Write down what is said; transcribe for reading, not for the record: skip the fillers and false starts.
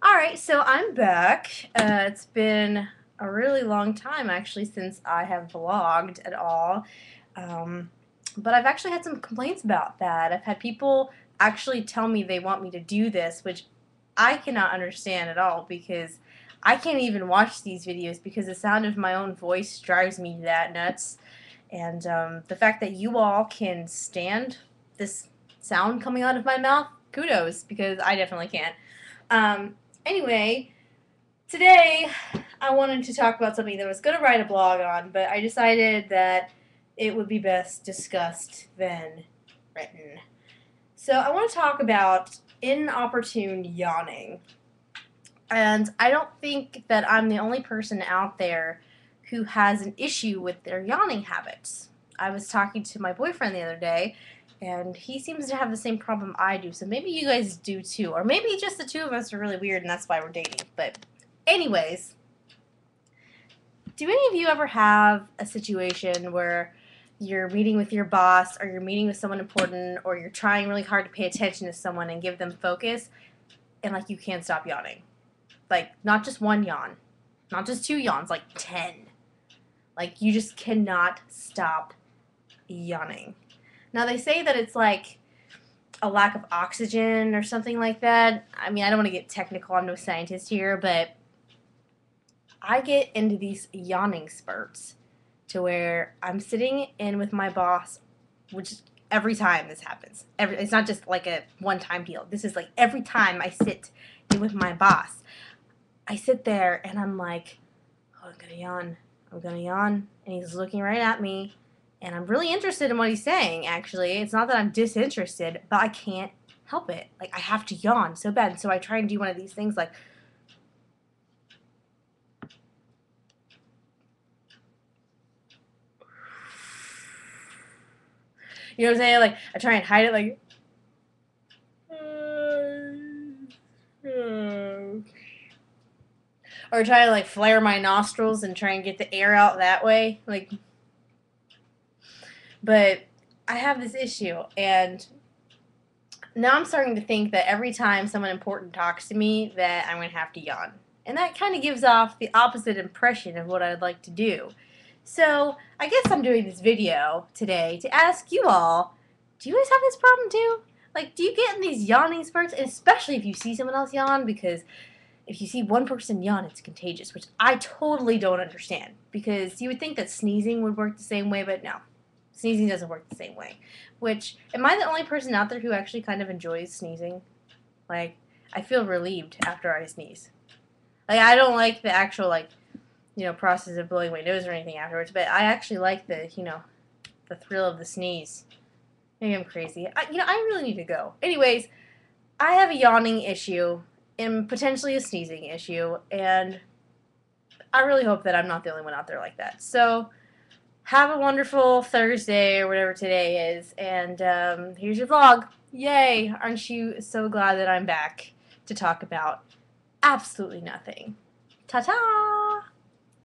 Alright, so I'm back. It's been a really long time actually since I have vlogged at all. Um, but I've actually had some complaints about that. I've had people actually tell me they want me to do this, which I cannot understand at all because I can't even watch these videos because the sound of my own voice drives me that nuts. And the fact that you all can stand this sound coming out of my mouth, kudos, because I definitely can't. Um, anyway, today I wanted to talk about something that I was going to write a blog on, but I decided that it would be best discussed than written. So I want to talk about inopportune yawning. And I don't think that I'm the only person out there who has an issue with their yawning habits. I was talking to my boyfriend the other day, and he seems to have the same problem I do. So maybe you guys do too. Or maybe just the two of us are really weird and that's why we're dating. But anyways, do any of you ever have a situation where you're meeting with your boss or you're meeting with someone important or you're trying really hard to pay attention to someone and give them focus and like you can't stop yawning? Like not just one yawn, not just two yawns, like 10. Like you just cannot stop yawning. Now they say that it's like a lack of oxygen or something like that. I mean, I don't want to get technical, I'm no scientist here, but I get into these yawning spurts to where I'm sitting in with my boss, which every time this happens. It's not just like a one-time deal. This is like every time I sit in with my boss. I sit there and I'm like, oh, I'm gonna yawn. I'm gonna yawn. And he's looking right at me. And I'm really interested in what he's saying, actually. It's not that I'm disinterested, but I can't help it. Like, I have to yawn so bad. So I try and do one of these things like, you know what I'm saying? Like, I try and hide it, like, or try to, like, flare my nostrils and try and get the air out that way. Like, but I have this issue, and now I'm starting to think that every time someone important talks to me that I'm going to have to yawn. And that kind of gives off the opposite impression of what I'd like to do. So I guess I'm doing this video today to ask you all, do you guys have this problem too? Like, do you get in these yawning spurts? And especially if you see someone else yawn, because if you see one person yawn, it's contagious, which I totally don't understand. Because you would think that sneezing would work the same way, but no. Sneezing doesn't work the same way. Which, am I the only person out there who actually kind of enjoys sneezing? Like, I feel relieved after I sneeze. Like, I don't like the actual, like, process of blowing my nose or anything afterwards, but I actually like the thrill of the sneeze. Maybe I'm crazy. I really need to go. Anyways, I have a yawning issue and potentially a sneezing issue, and I really hope that I'm not the only one out there like that. So, have a wonderful Thursday or whatever today is, and here's your vlog. Yay! Aren't you so glad that I'm back to talk about absolutely nothing? Ta-ta!